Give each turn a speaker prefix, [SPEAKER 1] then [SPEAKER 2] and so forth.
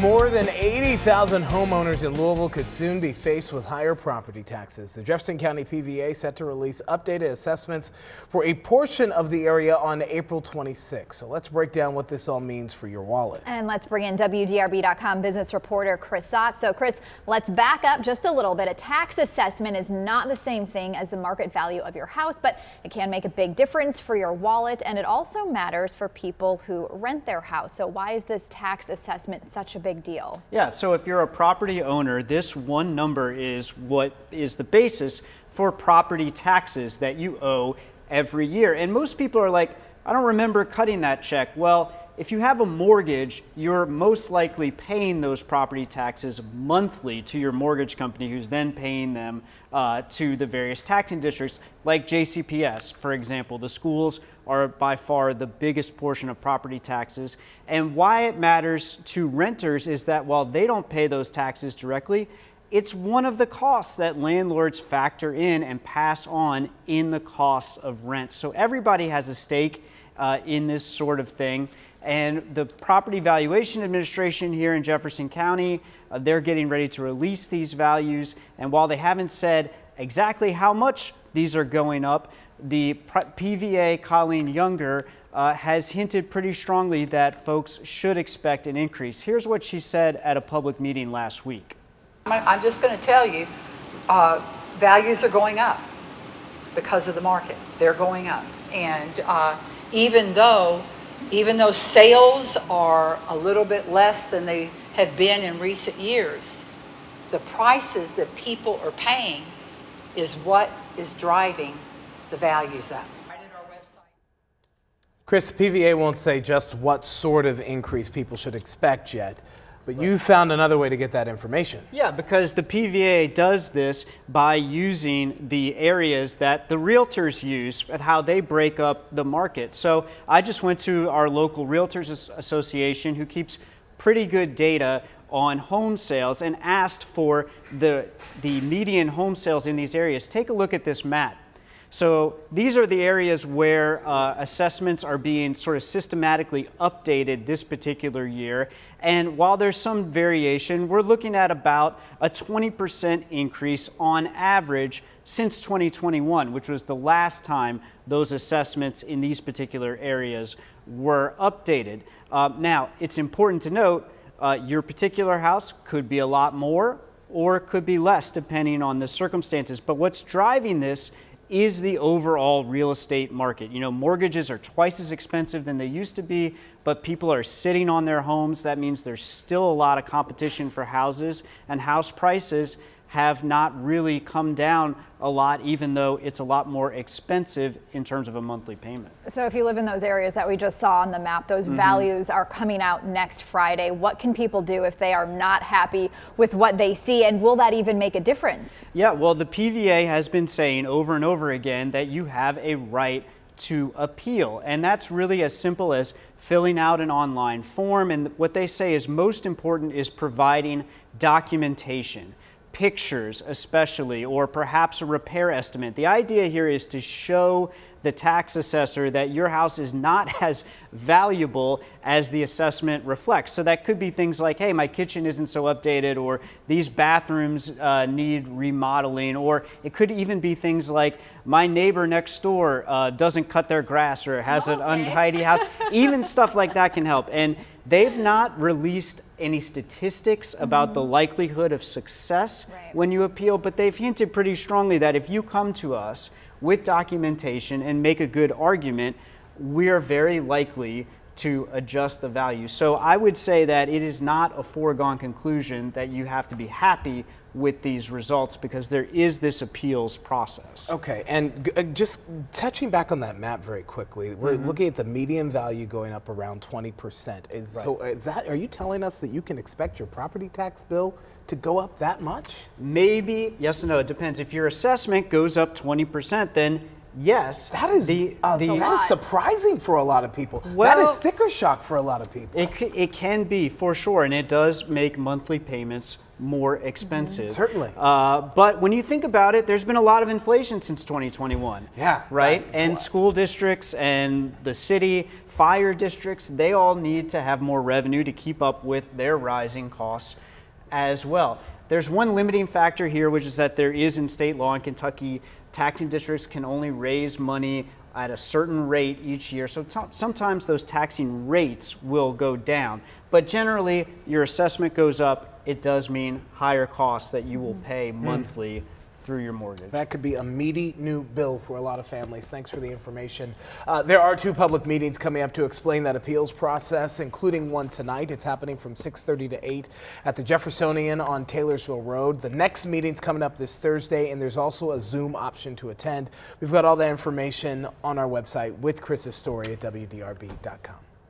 [SPEAKER 1] More than 80,000 homeowners in Louisville could soon be faced with higher property taxes. The Jefferson County PVA set to release updated assessments for a portion of the area on April 26. So let's break down what this all means for your wallet.
[SPEAKER 2] And let's bring in WDRB.com business reporter Chris Otts. So Chris, let's back up just a little bit. A tax assessment is not the same thing as the market value of your house, but it can make a big difference for your wallet, and it also matters for people who rent their house. So why is this tax assessment such a big deal?
[SPEAKER 3] Yeah, so if you're a property owner, this one number is what is the basis for property taxes that you owe every year. And most people are like, I don't remember cutting that check. Well, if you have a mortgage, you're most likely paying those property taxes monthly to your mortgage company, who's then paying them to the various taxing districts, like JCPS, for example. The schools are by far the biggest portion of property taxes. And why it matters to renters is that while they don't pay those taxes directly, it's one of the costs that landlords factor in and pass on in the costs of rent. So everybody has a stake in this sort of thing. And the Property Valuation Administration here in Jefferson County, they're getting ready to release these values. And while they haven't said exactly how much these are going up, the PVA, Colleen Younger, has hinted pretty strongly that folks should expect an increase. Here's what she said at a public meeting last week.
[SPEAKER 4] I'm just going to tell you, values are going up because of the market. They're going up. And even though sales are a little bit less than they have been in recent years, the prices that people are paying is what is driving the values up.
[SPEAKER 1] Chris, the PVA won't say just what sort of increase people should expect yet, but you found another way to get that information.
[SPEAKER 3] Yeah, because the PVA does this by using the areas that the realtors use and how they break up the market. So I just went to our local Realtors Association, who keeps pretty good data on home sales, and asked for the median home sales in these areas. Take a look at this map. So these are the areas where assessments are being sort of systematically updated this particular year. And while there's some variation, we're looking at about a 20% increase on average since 2021, which was the last time those assessments in these particular areas were updated. Now, it's important to note, your particular house could be a lot more or it could be less depending on the circumstances. But what's driving this is the overall real estate market. You know, mortgages are twice as expensive than they used to be, but people are sitting on their homes. That means there's still a lot of competition for houses, and house prices have not really come down a lot, even though it's a lot more expensive in terms of a monthly payment.
[SPEAKER 2] So if you live in those areas that we just saw on the map, those values are coming out next Friday. What can people do if they are not happy with what they see, and will that even make a difference? Yeah,
[SPEAKER 3] well, the PVA has been saying over and over again that you have a right to appeal, and that's really as simple as filling out an online form. And what they say is most important is providing documentation. Pictures especially, or perhaps a repair estimate. The idea here is to show the tax assessor that your house is not as valuable as the assessment reflects. So that could be things like, hey, my kitchen isn't so updated, or these bathrooms need remodeling, or it could even be things like my neighbor next door doesn't cut their grass or has an untidy house. Even stuff like that can help. And they've not released any statistics about the likelihood of success when you appeal, but they've hinted pretty strongly that if you come to us with documentation and make a good argument, we are very likely to adjust the value. So I would say that it is not a foregone conclusion that you have to be happy with these results, because there is this appeals process.
[SPEAKER 1] Okay, and just touching back on that map very quickly, we're looking at the median value going up around 20%. So is that, are you telling us that you can expect your property tax bill to go up that much?
[SPEAKER 3] Maybe, yes and no, it depends. If your assessment goes up 20%, then yes.
[SPEAKER 1] That is that is surprising for a lot of people.
[SPEAKER 3] Well,
[SPEAKER 1] that is sticker shock for a lot of people.
[SPEAKER 3] It can be, for sure, and it does make monthly payments more expensive.
[SPEAKER 1] Certainly.
[SPEAKER 3] But when you think about it, there's been a lot of inflation since 2021.
[SPEAKER 1] Yeah.
[SPEAKER 3] Right? And school districts and the city, fire districts, they all need to have more revenue to keep up with their rising costs as well. There's one limiting factor here, which is that there is in state law in Kentucky, taxing districts can only raise money at a certain rate each year. So sometimes those taxing rates will go down. But generally, your assessment goes up. It does mean higher costs that you will pay monthly through your mortgage.
[SPEAKER 1] That could be a meaty new bill for a lot of families. Thanks for the information. There are 2 public meetings coming up to explain that appeals process, including one tonight. It's happening from 6:30 to 8 at the Jeffersonian on Taylorsville Road. The next meeting's coming up this Thursday, and there's also a Zoom option to attend. We've got all that information on our website with Chris's story at WDRB.com.